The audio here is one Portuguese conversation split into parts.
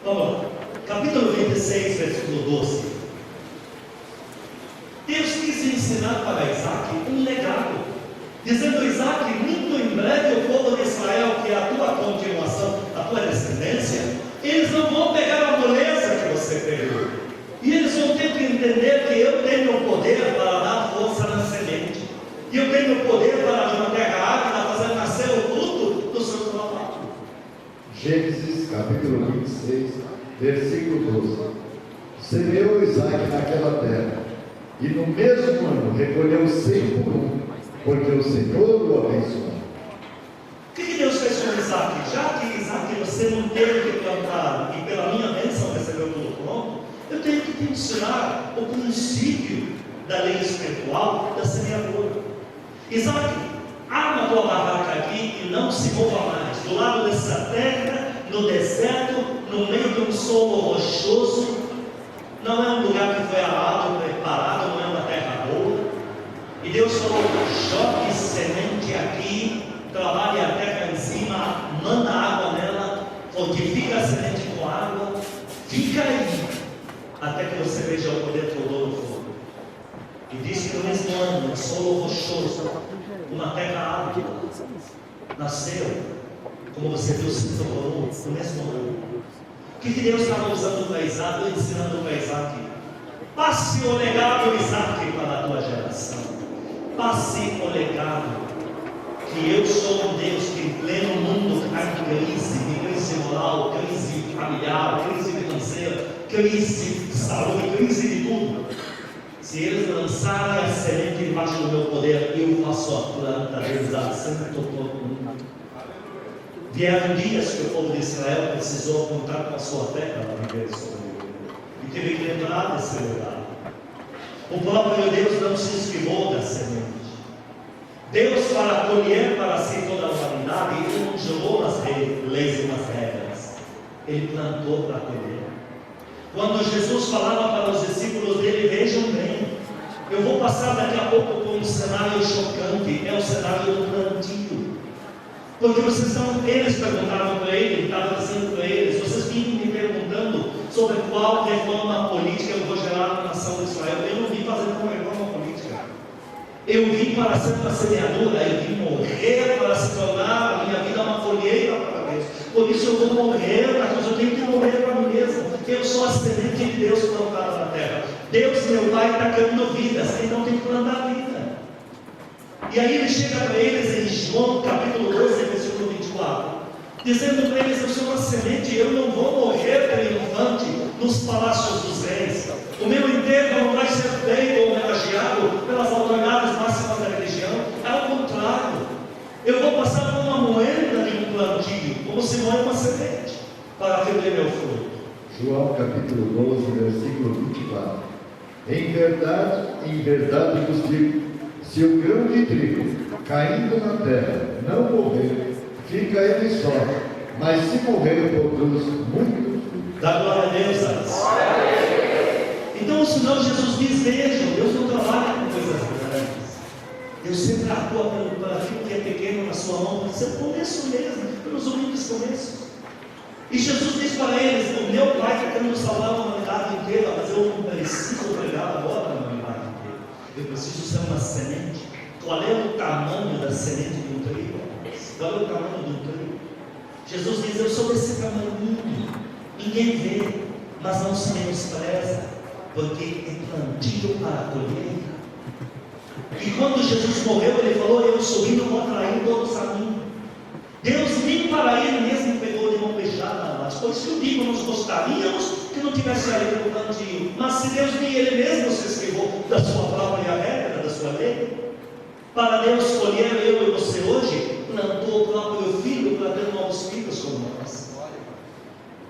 Vamos lá. Capítulo 26, versículo 12. Deus quis ensinar para Isaac um legado, dizendo: Isaac, muito em breve o povo de Israel, que é a tua continuação, a tua descendência, eles não vão pegar a moleza que você pegou, e eles vão ter que entender que eu tenho o poder para dar força na semente, e eu tenho o poder para, de uma terra árida, fazer nascer o fruto do seu trabalho. Gênesis capítulo 26, versículo 12. Semeou Isaac naquela terra, e no mesmo ano recolheu 100 por um, porque o Senhor o abençoou. O que Deus fez com Isaac? Já que Isaac você não teve que plantar, e pela minha bênção recebeu tudo pronto, eu tenho que te ensinar o princípio da lei espiritual da semeadura. Isaac, arma a tua barraca aqui e não se mova mais. Do lado dessa terra, no deserto, no meio de um solo rochoso, não é um lugar que foi arado, preparado, não é uma terra boa. E Deus falou: jogue semente aqui, trabalhe a terra em cima, manda água nela, fortifica a semente com água, fica aí, até que você veja o poder todo do fogo. E disse que no mesmo ano, um solo rochoso, uma terra árida, nasceu, como você viu, se tornou no mesmo ano. O que Deus estava usando para Isaac, ensinando para Isaac? Passe o legado, Isaac, para a tua geração. Passe o legado, que eu sou um Deus que em pleno mundo está em crise moral, crise familiar, crise financeira, crise de saúde, crise de tudo. Se eles lançarem a semente debaixo do meu poder, eu faço a planta deles dar sempre todo mundo. Vieram dias que o povo de Israel precisou contar com a sua terra para viver sobre ele, e teve que lembrar desse legado. O próprio Deus não se esquivou da semente. Deus, para colher para si toda a humanidade, Ele não jogou nas leis e nas regras, Ele plantou para colher. Quando Jesus falava para os discípulos dele: vejam bem, eu vou passar daqui a pouco por um cenário chocante, é o cenário do plantio. Porque eles perguntaram para ele estava dizendo para eles: vocês vêm me perguntando sobre qual reforma política eu vou gerar na nação de Israel. Eu não vim fazer uma reforma política, eu vim para ser uma semeadura, eu vim morrer para se tornar a minha vida uma colheita para Deus. Por isso eu vou morrer, mas eu tenho que morrer para mim mesmo. Eu sou a semente de Deus plantada na terra. Deus, meu Pai, está criando vidas, então tem que plantar vida. E aí ele chega para eles em João capítulo 12, versículo 24, dizendo para eles: eu sou uma semente, eu não vou morrer triunfante nos palácios dos reis. O meu enterro não vai ser feito ou homenageado pelas autoridades máximas da religião. Ao contrário, eu vou passar por uma moeda de um plantio, como se moe uma semente, para que dê meu fruto. João capítulo 12, versículo 24. Em verdade vos digo, se o grão de trigo caindo na terra não morrer, fica ele só, mas se morrer, produz muito fruto. Dá glória a Deus, Deus. Então o Senhor Jesus diz: vejam, Deus não trabalha com coisas grandes, Deus sempre atua para aquilo que é pequeno na sua mão, para ser o começo mesmo, pelos humildes começos. E Jesus diz para eles: o meu Pai está querendo salvar a humanidade inteira, mas eu não preciso pregar agora a humanidade inteira, eu preciso ser uma semente. Qual é o tamanho da semente de um trigo? Qual é o tamanho de um trigo? Jesus diz: eu sou desse tamanho, ninguém vê, mas não se menospreza, porque é plantio para a colheita. E quando Jesus morreu, ele falou: eu subindo vou atrair todos a mim. Deus nem para ele mesmo pegou de mão beijada, mas por isso que eu digo: nós gostaríamos que não tivesse ali no plantio, mas se Deus nem ele mesmo se esquivou da sua própria regra, da sua lei, para Deus escolher eu e você hoje, plantou o próprio filho para ter novos filhos como nós.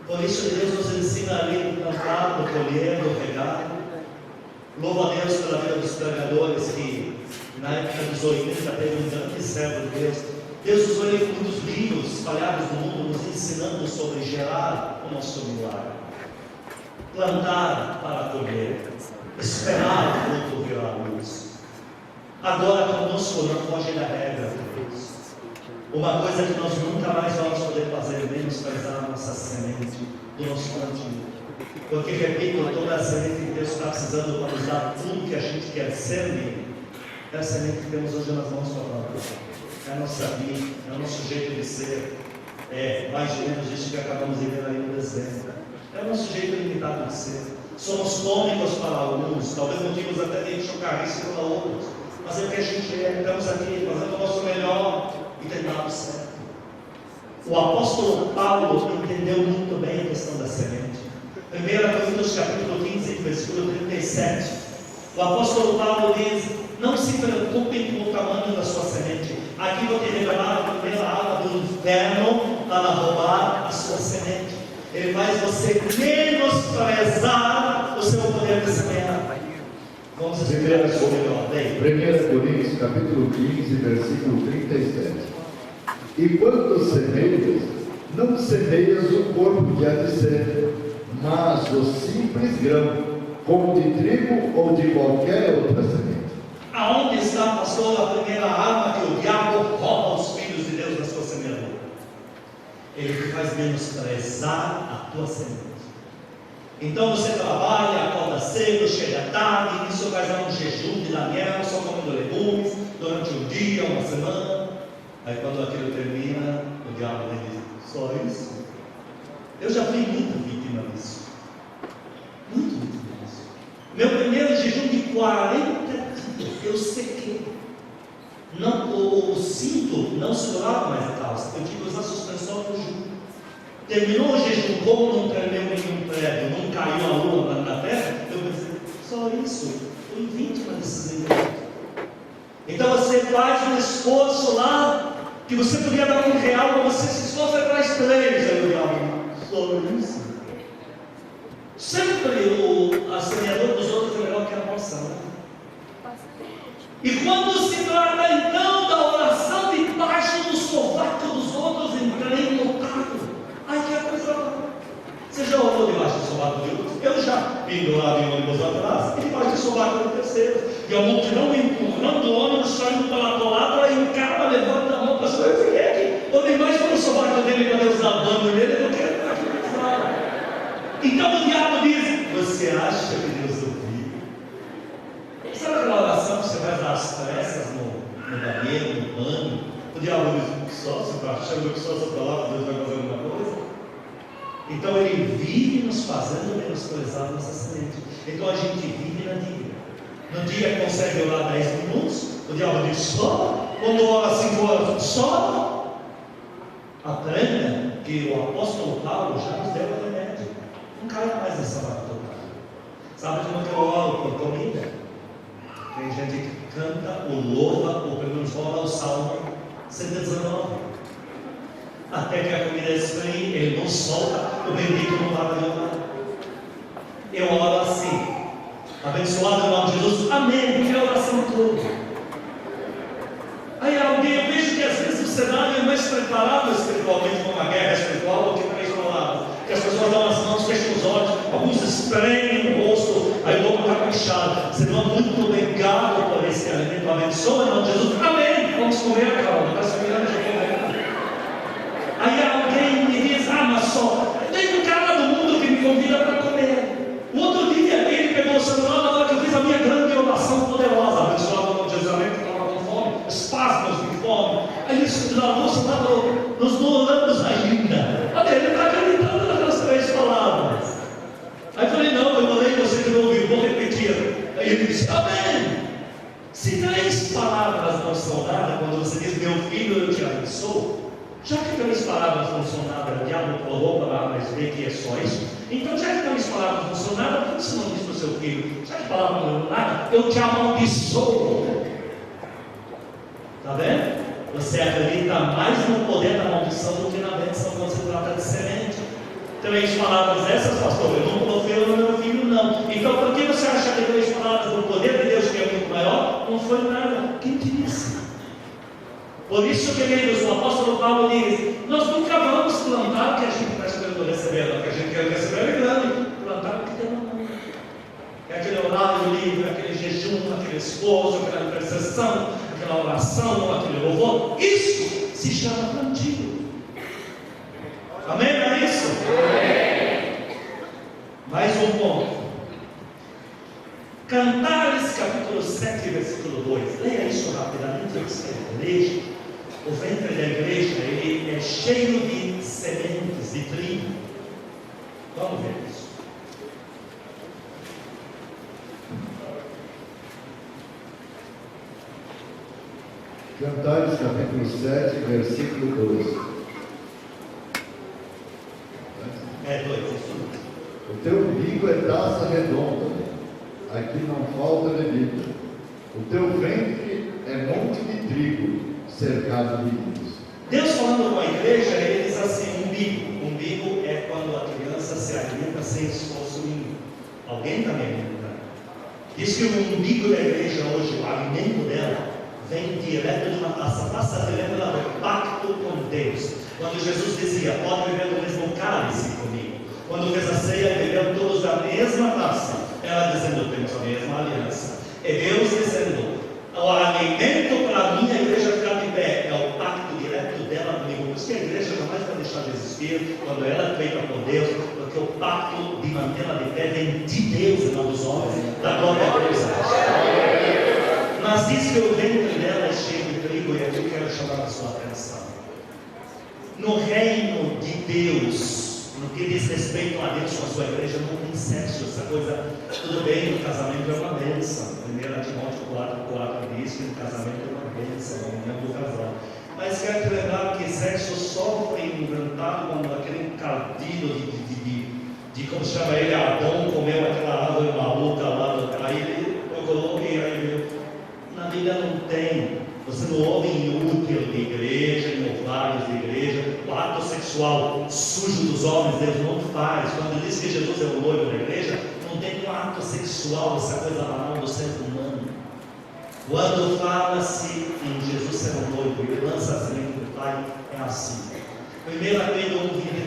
Por isso Deus nos ensina ali no plantar, no colher, no regar. Louvo a Deus pela vida dos pregadores que na época dos 80 teve um grande servo de Deus. Deus usou ele com muitos livros espalhados no mundo, nos ensinando sobre gerar o nosso milagre. Plantar para colher, esperar o fruto virar a luz. Agora conosco não foge da regra de Deus. Uma coisa que nós nunca mais vamos poder fazer, menosprezar a nossa semente do nosso coração. Porque, repito, toda a semente que Deus está precisando para nos dar tudo que a gente quer ser, é a semente que temos hoje nas mãos para falar. É a nossa vida, é o nosso jeito de ser. É mais ou menos isso que acabamos de ver aí no desenho. É o nosso jeito limitado de ser. Somos cômicos para alguns, talvez motivos até de chocarrice para outros. Mas é o que a gente é. Estamos aqui fazendo o nosso melhor e tem dado certo. O apóstolo Paulo entendeu muito bem a questão da semente. 1 Coríntios capítulo 15, versículo 37. O apóstolo Paulo diz: não se preocupem com o tamanho da sua semente. Aqui vou te revelar a primeira arma do inferno para roubar a sua semente. Ele faz você menosprezar o seu poder de semear. Vamos explicar isso melhor. 1 Coríntios capítulo 15, versículo 37. E quando semeias, não semeias o corpo que há de ser, mas o simples grão, como de trigo ou de qualquer outra semente. Aonde está, pastor, a primeira arma que o diabo rouba os filhos de Deus na sua semeadura? Ele te faz menosprezar a tua semente. Então você trabalha, acorda cedo, chega tarde, isso vai dar um jejum de Daniel, só comendo legumes, durante um dia, uma semana. Aí quando aquilo termina, o diabo vai dizer: só isso? Eu já fui muito vítima disso. Muito vítima disso. Meu primeiro jejum de 40 dias, eu sequei. Não, o cinto não segurava mais a calça. Eu tive que usar suspensão no jejum. Terminou o jejum, como não tremeu nenhum prédio, não caiu a lua na terra, eu pensei: só isso? Fui vítima desses eventos. Então você faz um esforço lá, que você podia dar R$1, mas você se esforça e traz 3. Aí eu digo: só isso? Sempre a semeadura dos outros é melhor que a nossa, né? E quando se trata então da oração debaixo do sovaco dos outros, entrei notado. Ai, que coisa! Você já orou debaixo do sovaco de outros? Eu já, pendurado em ônibus atrás, e debaixo do sovaco do terceiro. E a multidão me empurrando, o ônibus saindo pela colada, e o cara levanta a mão para sua frente. Olhei mais para o sovaco dele para Deus dar banho nele, eu quero estar aqui na sala. Então o diabo diz: você acha que Deus ouviu? Sabe aquela oração que você vai dar as pressas no banheiro, no banho? O diabo diz: só você está achando que só essa palavra Deus vai fazer alguma coisa? Então ele vive nos fazendo menosprezar nossa semente. Então a gente vive na dívida. No dia consegue orar 10 minutos, o diabo diz: só. Quando ora 5 horas, só. Aprenda que o apóstolo Paulo já nos deu o remédio. Não caia mais nessa batota. Sabe como que eu oro por comida? Tem gente que canta ou louva, ou pelo menos ora o Salmo 119. Até que a comida esfrie, ele não solta, o bendito não para de orar. Eu oro assim: abençoado em nome de Jesus, amém, porque é a oração toda. Aí alguém, eu vejo que às vezes o cenário é mais preparado espiritualmente para uma guerra espiritual do que para isso falar. Que as pessoas dão as mãos, fecham os olhos, alguns espremem o rosto, aí o outro está fechado. Senão, muito obrigado por esse alimento, abençoa em nome de Jesus, amém. Vamos comer, calma, está se mirando de comer. Aí alguém me diz: mas só tem um cara do mundo que me convida para comer. O outro dia ele pegou o celular na hora que eu fiz a minha grande oração poderosa, abençoado em nome de Jesus, amém, que estava com fome, espasmos de fome. Aí isso, a moça estava nos oramos ainda. Olha, ele está acreditando naquelas 3 palavras. Aí eu falei: não, eu falei, você que não ouviu, vou repetir. Aí ele disse: amém. Se 3 palavras não são nada, quando você diz: meu filho, eu te abençoo, já que 3 palavras não são nada, o diabo colou palavras e vê que é só isso. Então, já que 3 palavras não são nada, por que você não diz para o seu filho: já que palavras não são nada, eu te amaldiçoo? Está vendo? Você acredita mais no poder da maldição do que na bênção quando se trata de semente. 3 palavras essas, pastor, eu não profiro no meu filho, não. Então, por que você acha que 3 palavras do poder de Deus, que é muito maior, não foi nada? Quem te disse? Por isso, queridos, o apóstolo Paulo diz: nós nunca vamos plantar o que a gente está esperando receber, o que a gente quer receber é grande. Plantar o que tem na mão. É aquele horário livre, aquele jejum, aquele esforço, aquela intercessão, aquela oração, aquele louvor. Isso se chama plantio. Amém? Não é isso? Amém. Mas pessoas, a igreja, o ventre da igreja, ele é cheio de sementes de trigo. Vamos ver isso. Cantares capítulo 7, versículo 12. 2. O teu umbigo é taça redonda, aqui não falta bebida. O teu ventre é monte de trigo, cercado de vinhos. Deus falando com a igreja, ele diz assim, umbigo. Umbigo é quando a criança se alimenta sem esforço nenhum. Alguém está me alimentando. Diz que o umbigo da igreja hoje, o alimento dela, vem direto de uma taça. A taça lembra do pacto com Deus. Quando Jesus dizia, pode beber do mesmo cálice comigo. Quando fez a ceia, bebeu todos da mesma taça. Ela dizendo, temos a mesma aliança. É Deus dizendo, o alimento para a minha igreja ficar de pé é o pacto direto dela comigo. Por isso que a igreja jamais vai deixar de existir quando ela é feita por Deus, porque o pacto de mantê-la de pé vem de Deus e não dos homens, da glória a Deus. Mas diz que o ventre dela é cheio de trigo, e aqui eu quero chamar a sua atenção. No reino de Deus, no que diz respeito a Deus com a sua igreja, não tem sexo, essa coisa, tudo bem, o casamento é uma bênção. 1 Timóteo 4 diz que o casamento é uma bênção, é a união do casal. Mas quero te lembrar que sexo só foi inventado quando aquele cardíaco de como se chama ele, Adão, comeu aquela árvore maluca lá, aí ele procurou e aí viu. Na Bíblia não tem. Você não ouve em útero de igreja, em ovários de igreja, o ato sexual sujo dos homens, Deus não faz. Quando diz que Jesus é o noivo da igreja, não tem um ato sexual, essa coisa banal do ser humano. Quando fala-se em Jesus ser o noivo e lança a semente do Pai, é assim. 1 Pedro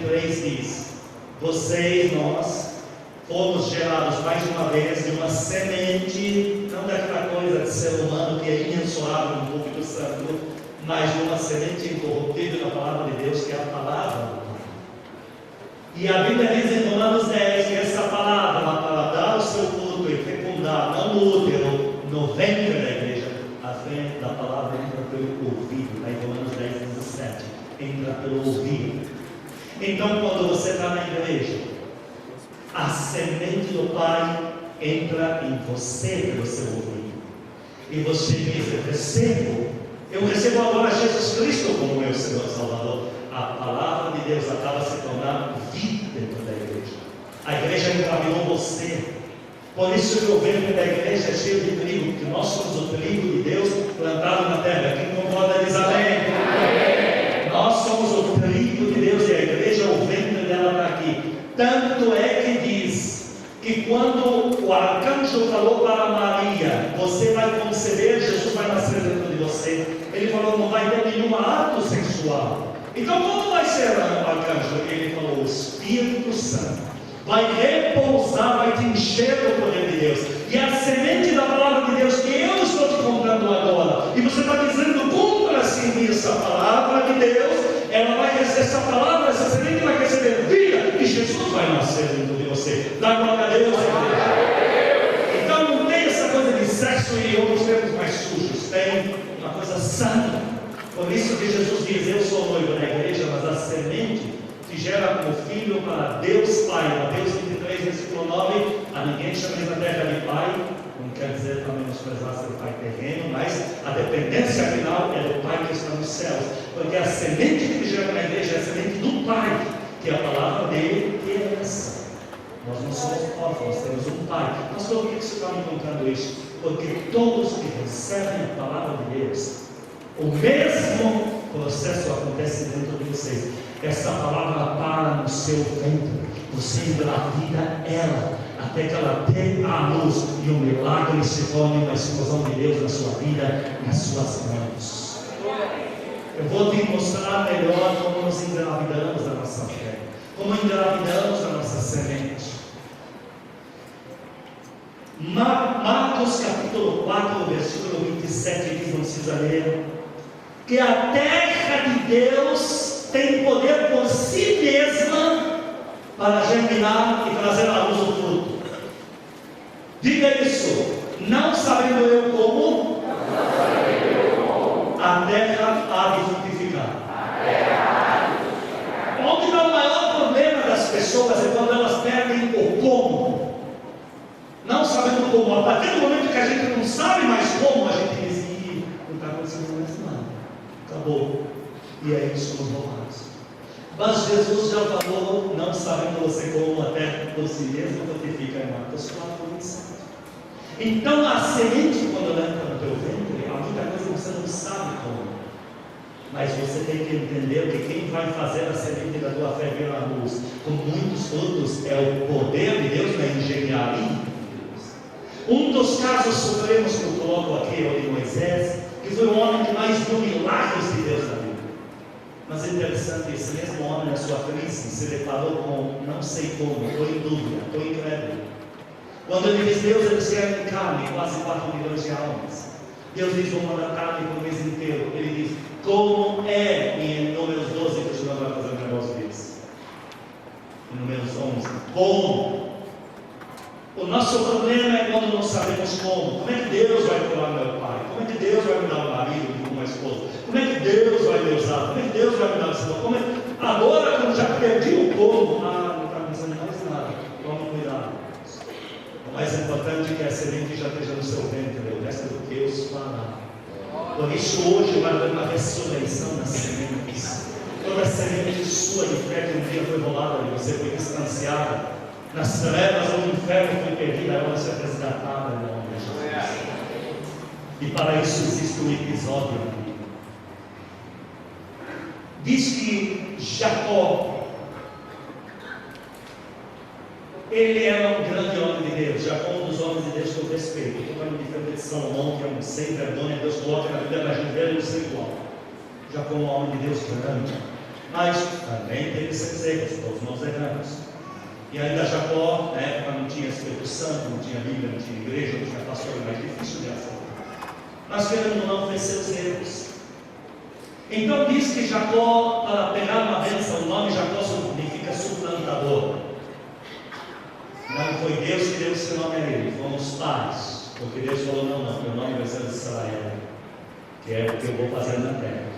1,23 diz: vocês, nós, fomos gerados mais uma vez de uma semente, não daquela coisa de ser humano que é imensurável no público santo, mas de uma semente incorruptível da palavra de Deus, que é a palavra. E a Bíblia diz em Romanos 10 que essa palavra, para dar o seu fruto e fecundar, não no útero, no ventre da igreja, a frente da palavra entra pelo ouvido. Aí Romanos 10, 17, entra pelo ouvido. Então, quando você está na igreja, a semente do Pai entra em você pelo seu ouvido. E você diz, eu recebo agora Jesus Cristo como meu Senhor Salvador. A palavra de Deus acaba se tornando vida dentro da igreja. A igreja encaminhou você. Por isso que o ventre da igreja é cheio de trigo, porque nós somos o trigo de Deus plantado na terra. Quem concorda diz amém. Nós somos o trigo de Deus e a igreja, o ventre dela está aqui. Tanto é que diz que quando o arcanjo falou para Maria, você vai conceber, Jesus vai nascer dentro de você, ele falou, não vai ter nenhum ato sexual. Então como vai ser o arcanjo? Ele falou, o Espírito Santo vai repousar, vai te encher do poder de Deus, e a semente da palavra de Deus que eu estou te contando agora, e você está dizendo, cumpra-se em mim essa palavra de Deus, ela vai receber essa palavra, essa semente vai receber vida, e Jesus vai nascer dentro de você. Dá glória a Deus. Então não tem essa coisa de sexo e outros termos mais sujos, tem uma coisa santa. Por isso que Jesus diz, eu sou noivo da igreja, mas a semente que gera como filho para Deus Pai. Mateus 23, versículo 9, a ninguém chameis na terra de Pai, não quer dizer para menosprezar seu Pai terreno, mas a dependência final é do Pai que está nos céus, porque a semente que gera na igreja é a semente do Pai, que é a palavra dele, que é essa. Nós não somos órfãos, temos um Pai. Mas por que você está me contando isso? Porque todos que recebem a palavra de Deus, o mesmo processo acontece dentro de vocês. Essa palavra para no seu ventre, você engravida ela, até que ela dê a luz, e o milagre se torne uma explosão de Deus na sua vida, nas suas mãos. Eu vou te mostrar melhor como nos engravidamos da nossa fé, como engravidamos da nossa semente. Marcos capítulo 4, versículo 27, diz, não precisa ler, que a terra de Deus tem poder por si mesma para germinar e trazer à luz o fruto. Diga isso, não sabendo eu como, a terra há de frutificar. Onde está o maior problema das pessoas é quando elas perdem o como. Não sabendo como. A partir do momento que a gente não sabe mais como, a gente diz: "Ih, não está acontecendo mais nada. Acabou." E aí somos roubados. Mas Jesus já falou: "Não sabendo você como, a terra por si mesmo frutifica", em Marcos 4:27. Então a semente, quando ela entra no teu ventre, há muita coisa que você não sabe como. Mas você tem que entender que quem vai fazer a semente da tua fé vir à luz com muitos frutos é o poder de Deus, na engenharia de Deus. Um dos casos supremos que eu coloco aqui é o de Moisés, que foi o homem que mais viu milagres de Deus na Bíblia. Mas é interessante, esse mesmo homem, na sua crise, se deparou com não sei como, estou em dúvida, estou incrédulo. Quando ele diz: "Deus, eles querem carne, quase 4 milhões de almas." Deus diz: "Vou mandar carne por um mês inteiro." Ele diz: "Como é?" Em Números 12, que o Senhor vai fazer um negócio desse. Em Números 11, como? O nosso problema é quando não sabemos como. Como é que Deus vai curar meu pai? Como é que Deus vai me dar um marido, uma esposa? Como é que Deus vai me usar? Como é que Deus vai me dar um senhor? Agora, quando já perdi o como, não está pensando mais nada. Tome cuidado. O mais importante é que a semente já esteja no seu ventre, o resto do que Deus fará. Por isso hoje vai haver uma ressurreição nas sementes. Toda semente sua de fé que um dia foi rolada e você foi distanciada nas trevas ou no inferno foi perdida, agora você é resgatada em nome de Jesus. E para isso existe um episódio na Bíblia. Diz que Jacó, ele era um grande homem de Deus. Jacó, um dos homens de Deus que eu respeito. Estou falando diferente de Salomão, que é um sem vergonha. Deus coloca na Bíblia, mas não dele não ser igual. Jacó é um homem de Deus grande, mas também teve seus erros, todos nós erramos. E ainda Jacó, na época, não tinha Espírito Santo, não tinha Bíblia, não tinha igreja, não tinha pastor, mais difícil de aceitar. Mas querendo ou não, fez seus erros. Então diz que Jacó, para pegar uma bênção, o nome Jacó significa suplantador. Não foi Deus que deu esse nome a ele, foram os pais. Porque Deus falou: não, meu nome vai ser Israel, que é o que eu vou fazer na terra.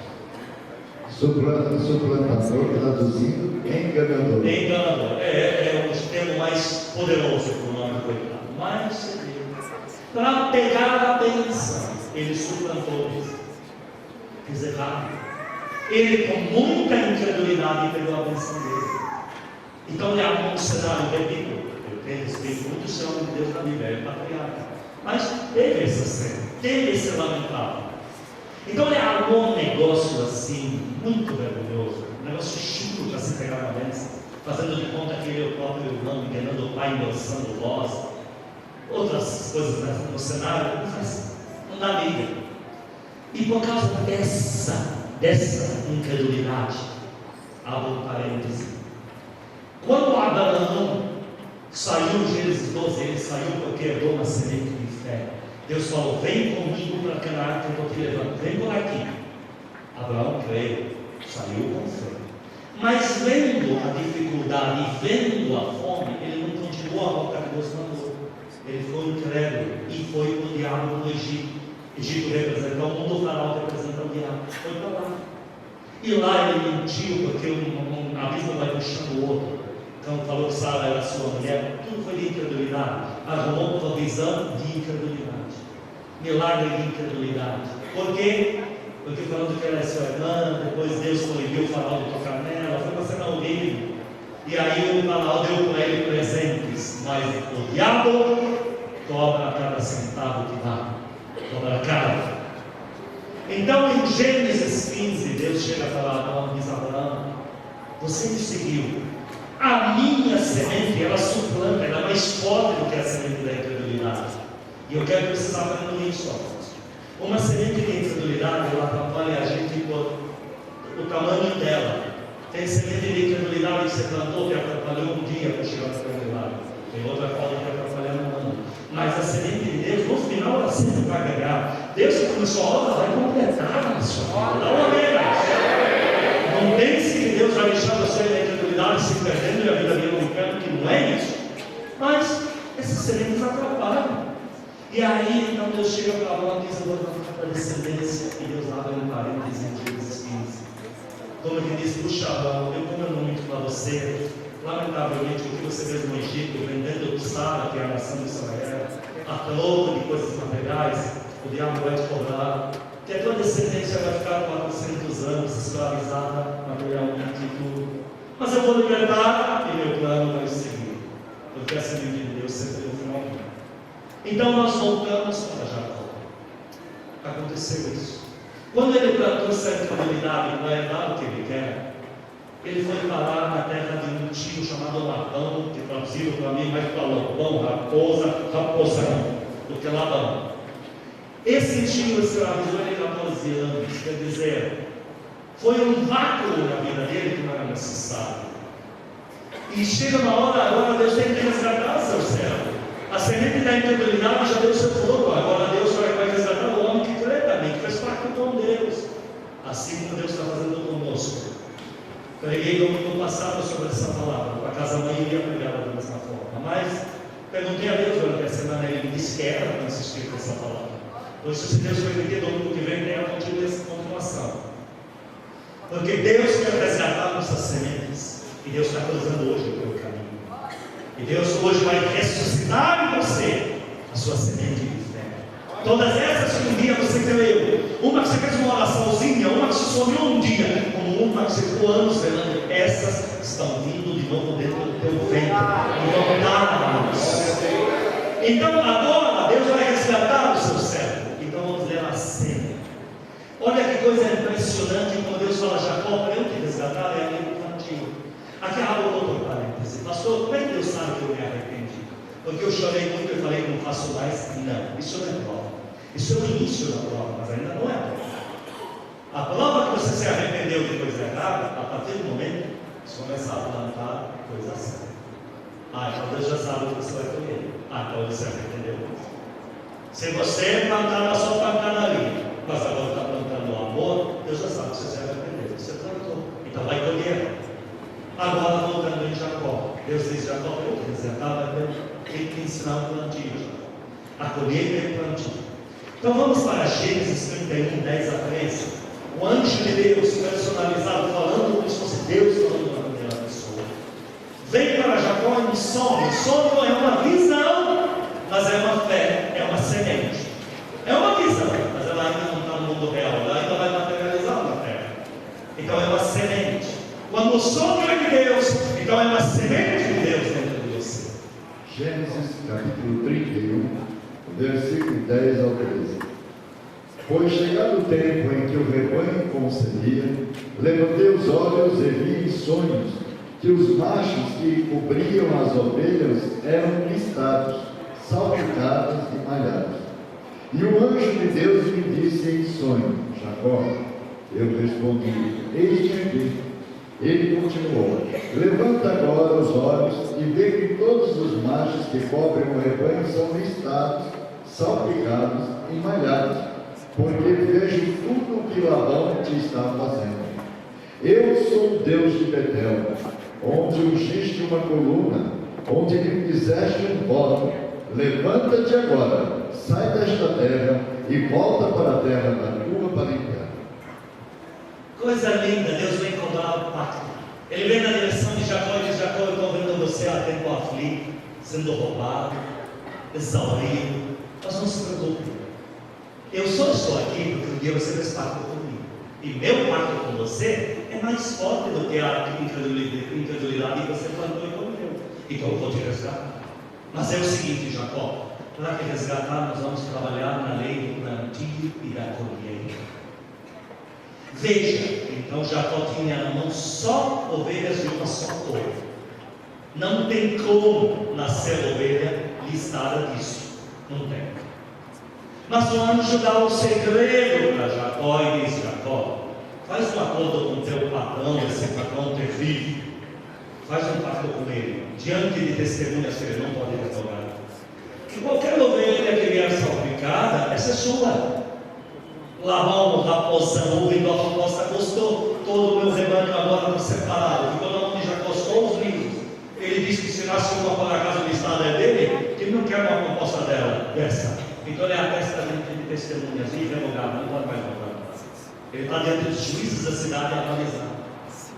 Suplantador, traduzindo, enganador. Enganador, é o termo mais poderoso para o nome coitado. Mas para pegar a bênção, ele suplantou isso. Fiz errado. Ele, com muita incredulidade, pegou a bênção dele. Então ele armou um cenário repito. Eu respeito muito o seu homem de Deus na Bíblia, é patriarca. Mas teve essa cena, teve esse lamentável. Então ele armou um negócio assim, muito vergonhoso, um negócio chique para se pegar uma bênção, fazendo de conta que ele é o próprio irmão, enganando o pai, endossando voz, outras coisas no cenário, não dá liga. E por causa dessa incredulidade, abro um parêntese. Quando Abraão saiu, Gênesis 12, ele saiu porque herdou uma semente de fé. Deus falou: "Vem comigo para Canaã que eu vou te levar, vem por aqui." Abraão creio, saiu com fé. Mas vendo a dificuldade e vendo a fome, ele não continuou a volta que Deus mandou. Ele foi incrédulo e foi para o diabo no Egito. Egito representa o mundo, o faraó representa o diabo. Foi para lá. E lá ele mentiu, porque um abismo vai puxando o outro. Então falou que Sara era sua mulher. Tudo foi de incredulidade. Arrumou provisão de incredulidade. Milagre de incredulidade. Por quê? Porque falando que ela é sua irmã, depois Deus proibiu o faraó de tocar nela, foi uma cena horrível. E aí o faraó deu para ele presentes, mas o diabo cobra a cada centavo que dá, cobra a cada. Então em Gênesis 15, Deus chega a falar: "Não, diz Abraão, você me seguiu, a minha semente, ela suplanta, ela é mais forte do que a semente da incredulidade. E eu quero que vocês aprendam isso, ó. Uma semente de incredulidade, ela atrapalha a gente por o tamanho dela. Tem semente de incredulidade que você plantou que atrapalhou um dia para chegar na incredulidade. Tem outra forma que atrapalha um ano. Mas a semente de Deus, no final, ela sempre vai ganhar. Deus que começou a obra vai completar a sua vida. Dá uma vez. Não pense que Deus vai deixar você na incredulidade se perdendo e a vida dele no inferno, que não é isso. Mas essas sementes atrapalham. E aí, então Deus chega para Abraão e diz: "Eu vou levantar tua descendência, e Deus abre um parênteses em Gênesis 15. Como ele diz, puxa, eu como eu não muito para você, lamentavelmente o que você vê no Egito, vendendo o Sara, que é a nação de Israel, a troco de coisas materiais, o diabo vai te cobrar, que a tua descendência vai ficar 400 anos escravizada materialmente e tudo. Mas eu vou libertar e meu plano vai seguir, porque a semente de Deus sempre no final. Então nós voltamos para Jacó. Aconteceu isso. Quando ele plantou essa incredulidade para herdar o que ele quer, ele foi parar na terra de um tio chamado Labão, que traduziram para mim mais para Labão, raposão, do que Labão. Esse tio escravizou ele 14 anos, quer dizer, foi um vácuo na vida dele que não era necessário. E chega uma hora, agora Deus tem que resgatar seu servo. A semente da incredulidade já deu seu fruto, agora Deus vai resgatar o homem que crê também, que fez pacto com Deus. Assim como Deus está fazendo conosco. Preguei domingo passado sobre essa palavra, para a casa mãe iria pregar da mesma forma, mas perguntei a Deus durante a semana, ele me disse que era para insistir com essa palavra. Por isso, se Deus permitir, domingo que vem tem a continuação. Porque Deus quer resgatar nossas sementes, e Deus está cruzando hoje o teu caminho. E Deus hoje vai ressuscitar em você a sua semente de fé. Todas essas que um dia você creu, uma que você fez uma oraçãozinha, uma que você sonhou um dia, como uma que você ficou anos velando, essas estão vindo de novo dentro do teu ventre e vão dar a luz. Então agora Deus vai resgatar o seu servo. Então vamos ler a cena. Olha que coisa impressionante quando Deus fala: Jacó, para eu te resgatar é ali infantil. Aqui abre outro parêntese. Pastor, como é que Deus sabe que eu me arrependi? Porque eu chorei muito e falei que não faço mais? Não, isso não é prova. Isso é o início da prova, mas ainda não é a prova. A prova que você se arrependeu de coisa errada, a partir do momento que você começar a plantar coisa certa. Então Deus já sabe o que você vai colher. Então ele se arrependeu. Se você plantar, só plantando ali, mas agora está plantando o amor, Deus já sabe que você se arrependeu. Você plantou, então vai colher. Agora voltando em Jacó, Deus diz: Jacó, eu te resgatar, tem que ensinar o plantio, a colheita e o plantio. Então vamos para Gênesis 31, 10 a 13. O anjo de Deus personalizado, falando como se fosse Deus falando na primeira pessoa. Vem para Jacó em sonho. Sonho é uma visão, mas é uma fé, é uma semente. É uma visão, mas ela ainda não está no mundo real, ela ainda vai materializar na terra. Então é uma semente. Quando o sonho é de Deus, então é uma semente de Deus dentro de você. Gênesis capítulo 31, versículo 10 ao 13. Pois chegado o tempo em que o rebanho concebia, levantei os olhos e vi em sonhos que os machos que cobriam as ovelhas eram listados, salpicados e malhados. E o anjo de Deus me disse em sonho: Jacó. Eu respondi: eis-me aqui. Ele continuou: levanta agora os olhos e vê que todos os machos que cobrem o rebanho são listados, salpicados e malhados, porque vejo tudo o que Labão te está fazendo. Eu sou o Deus de Betel, onde ungiste uma coluna, onde lhe fizeste um voto. Levanta-te agora, sai desta terra e volta para a terra da tua parentela. Coisa linda, Deus vem cobrar o pacto. Ele vem na direção de Jacó e diz: Jacó, eu estou vendo você há tempo aflito, sendo roubado, exaurido. Mas não se preocupe. Eu só estou aqui porque um dia você fez pacto comigo. E meu pacto com você é mais forte do que a incredulidade que você plantou e comeu. Então eu vou te resgatar. Mas é o seguinte, Jacó, para te resgatar, nós vamos trabalhar na lei do plantio e da colheita. Veja, então Jacó tinha na mão só ovelhas de uma só cor. Não tem como nascer ovelha listada disso. Não tem. Mas o anjo dá um segredo para Jacó e diz: Jacó, faz um acordo com teu patrão, esse patrão terrível. Faz um pacto com ele, diante de testemunhas que ele não pode revogar. Que qualquer ovelha que vier salpicada, essa é sua. Labão, o raposão, ouvindo a proposta, gostou. Todo o meu rebanho agora está separado. Ficou na mão de Jacó só os livros. Ele disse que se nasce uma por acaso listada é dele, que ele não quer uma proposta dela, dessa. Então ele atesta dentro de testemunhas irrevogável, não pode mais voltar. Ele está diante dos juízes da cidade a analisar.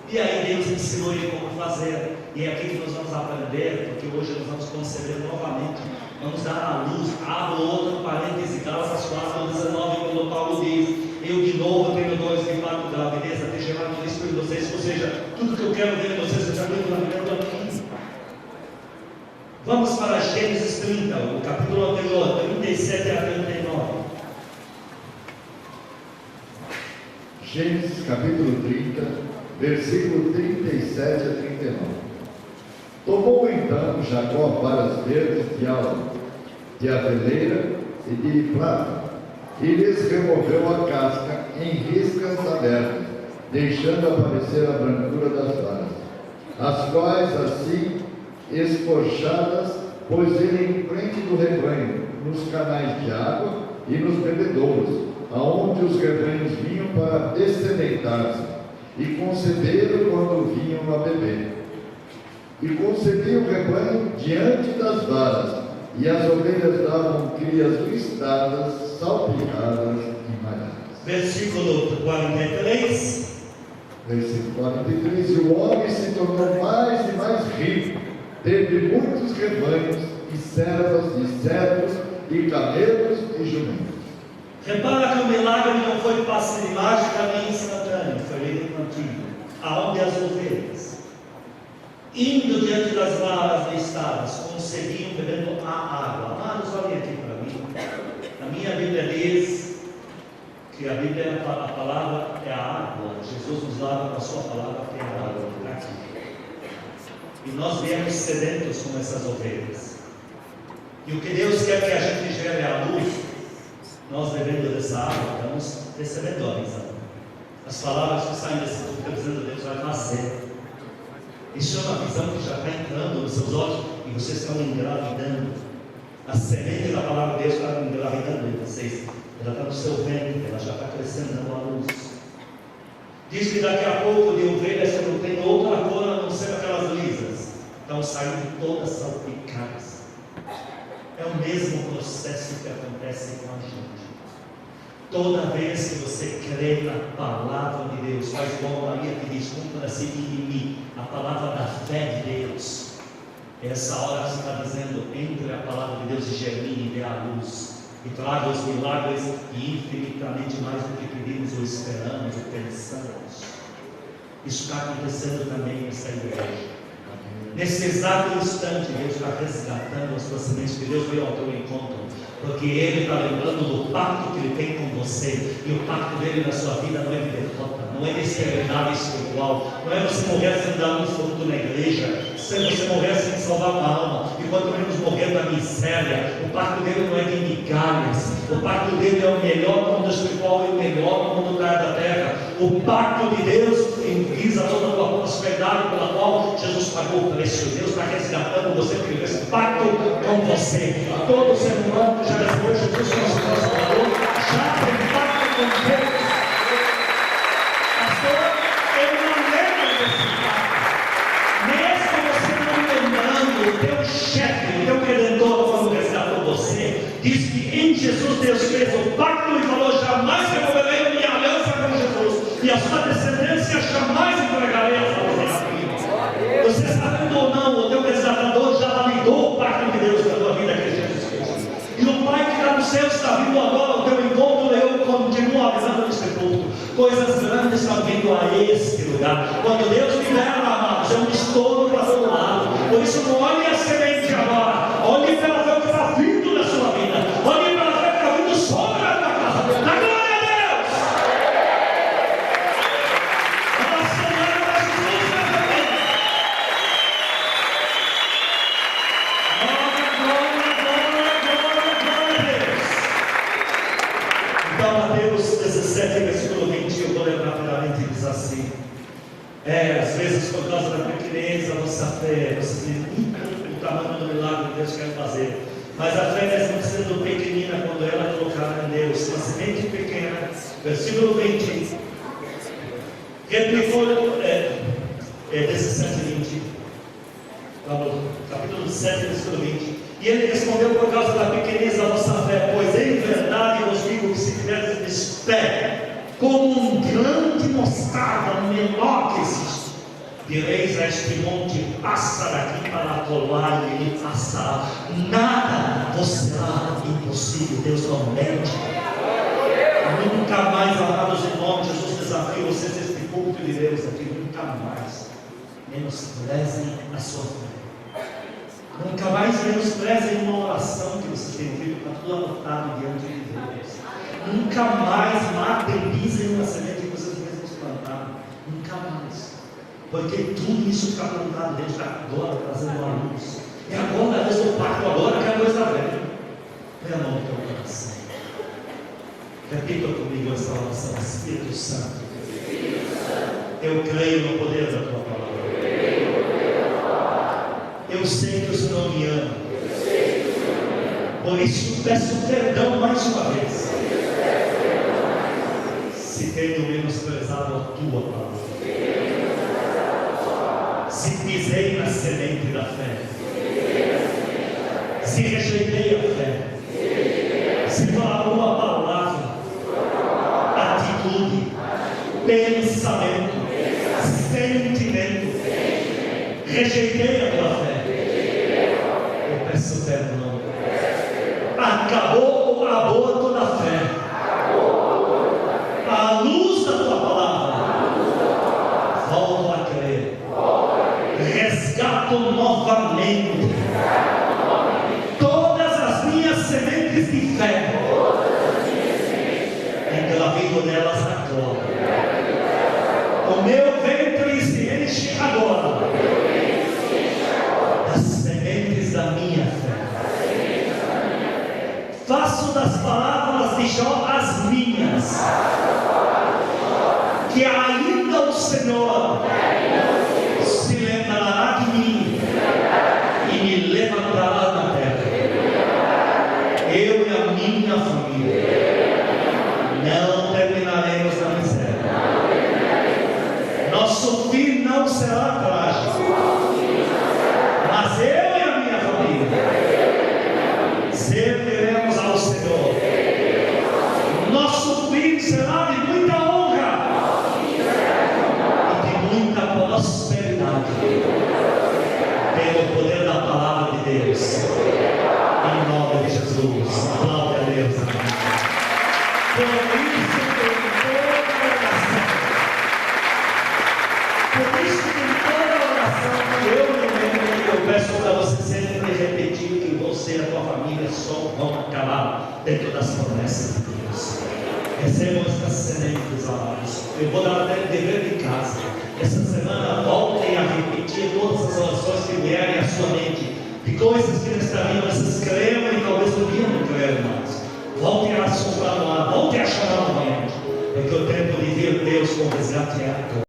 E aí Deus ensinou ele como fazer. E é aqui que nós vamos aprender, porque hoje nós vamos conceber novamente. Vamos dar à luz. Abro outro parêntese, Gálatas 4:19, quando Paulo diz: eu de novo tenho dores de parto da gravidez, até gerar no Espírito de vocês. Ou seja, tudo que eu quero ver em vocês, eu já estou vivendo aqui. Vamos para Gênesis 30, o capítulo anterior, 37 a 39. Gênesis capítulo 30, versículo 37 a 39. Tomou então Jacó varas verdes de aveleira e de prata, e lhes removeu a casca em riscas abertas, deixando aparecer a brancura das varas, as quais assim escorchadas pôs ele em frente do rebanho, nos canais de água e nos bebedouros, aonde os rebanhos vinham para dessedentar-se, e conceberam quando vinham a beber. E concebia o rebanho diante das varas, e as ovelhas davam crias listadas, salpicadas e malhadas. Versículo 43. Versículo 43. E o homem se tornou mais e mais rico, teve muitos rebanhos, e servas, e servos, e camelos, e jumentos. Repara que o milagre não foi passe de mágica nem instantâneo, foi leitativo. Aonde as ovelhas, indo diante das varas listadas, concebiam bebendo a água. Amados, olhem aqui para mim. A minha Bíblia diz que a Bíblia, a palavra é a água. Jesus nos lava com a sua palavra, que é a água. Está aqui. E nós viemos sedentos como essas ovelhas. E o que Deus quer que a gente gere à luz, nós bebendo dessa água, estamos recebendo a visão. As palavras que saem desse púlpito dizendo Deus vai fazer. Isso é uma visão que já está entrando nos seus olhos e vocês estão engravidando. A semente da palavra de Deus está engravidando em vocês. Ela está no seu ventre, ela já está crescendo, dando a luz. Diz que daqui a pouco de ovelhas você não tem outra cor a não ser aquelas lisas. Estão saindo todas salpicadas. É o mesmo processo que acontece com a gente. Toda vez que você crê na palavra de Deus, faz igual a Maria que diz: cumpra-se em mim a palavra da fé de Deus. Essa hora você está dizendo: entre a palavra de Deus e germine e dê a luz, e traga os milagres e infinitamente mais do que pedimos ou esperamos ou pensamos. Isso está acontecendo também nessa igreja. Nesse exato instante, Deus está resgatando as suas sementes, que Deus veio ao teu encontro, porque Ele está lembrando do pacto que Ele tem com você, e o pacto dele na sua vida não é de derrota, não é de esterilidade espiritual, não é você morrer sem dar um fruto na igreja, se você morrer sem salvar uma alma, e quanto menos morrer da miséria. O pacto dele não é de migalhas, o pacto dele é o melhor no mundo espiritual e o melhor no mundo da terra. O pacto de Deus visa toda a tua prosperidade pela qual Jesus pagou o preço. Deus está resgatando você por esse pacto com você. Todo ser humano que já recebeu Jesus como seu Salvador já tem pacto com Deus. Pastor, eu não lembro desse pacto. Mesmo você não lembrando, o teu chefe, o teu redentor, quando resgatou você, diz que em Jesus Deus fez o pacto e falou: jamais removerei minha aliança com Jesus, e a sua descendência jamais entregarei a sua terra. Você sabendo ou não, o teu resgatador já validou o pacto de Deus na tua vida, que é Jesus Cristo. E o Pai que está no céu está vindo agora ao teu encontro. Eu continuo avisando nesse culto: coisas grandes estão vindo a este lugar. Quando Deus libera, amados, é um estouro para todo lado. Por isso, não olhe a semente agora, olhe para ver o que está vindo na sua vida, olhe para ver o que está vindo sobre a tua casa. A glória a Deus! Então, Mateus 17, versículo 20, eu vou ler rapidamente, diz assim: às vezes, por causa da pequenez da nossa fé, vocês limitam o tamanho do milagre que Deus quer fazer. Mas a fé, mesmo sendo pequenina, quando ela é colocada em Deus, uma semente pequena, versículo 20, replicou, 17 e 20, capítulo 7, versículo 20. E ele respondeu: por causa da pequenez da vossa fé, pois em verdade vos digo que se tiverdes fé, como um grão de mostarda, menor que existe, direis a este monte: passa daqui para colar, e ele passará. Nada vos será impossível. Deus não mente. Nunca mais, amados irmãos, Jesus desafia vocês, este culto de Deus aqui, nunca mais menosprezem a sua fé. Nunca mais menosprezem uma oração que vocês têm feito, para tudo anotado diante de Deus. Nunca mais matem, pisem uma semente que vocês mesmos plantaram. Nunca mais. Porque tudo isso está plantado, Deus está agora trazendo a luz. E agora, a vez do pacto, agora que a luz está velha. Põe a mão no teu coração. Repita comigo essa oração: Espírito Santo, eu creio no poder da tua palavra. Eu sei que o Senhor me ama. Por isso peço perdão mais uma vez, se tenho menosprezado a tua palavra, se pisei na semente da fé, se rejeitei a fé, se com alguma palavra, atitude, pensamento, sentimento, rejeitei a tua fé, eu peço perdão. Acabou o aborto da fé, a luz da tua palavra, volto a crer, resgato novamente todas as minhas sementes de fé, engravido nelas agora. O meu ventre se enche agora das sementes da minha fé. Faço das palavras de Jó as minhas, que ainda o Senhor se lembrará de mim e me levantará da terra. Eu e a minha família não terminaremos na miséria. Nosso fim não será trágico, mas eu e a minha família serviremos ao Senhor. Nosso fim será de muita honra e de muita prosperidade, pelo poder da palavra de Deus. Em nome de Jesus. Aplaude a Deus. Por isso, em toda oração que eu me lembro, eu peço para você sempre repetir que você e a tua família só vão acabar dentro das promessas de Deus. Recebam essas sementes, amados. Eu vou dar até dever de casa. Essa semana voltem a repetir todas as orações que vierem à sua mente, de coisas que nesta vida vocês creram e talvez um dia não creram mais. Voltem a soprar no ar, voltem a chorar novamente, porque o tempo de ver Deus com resgate é agora.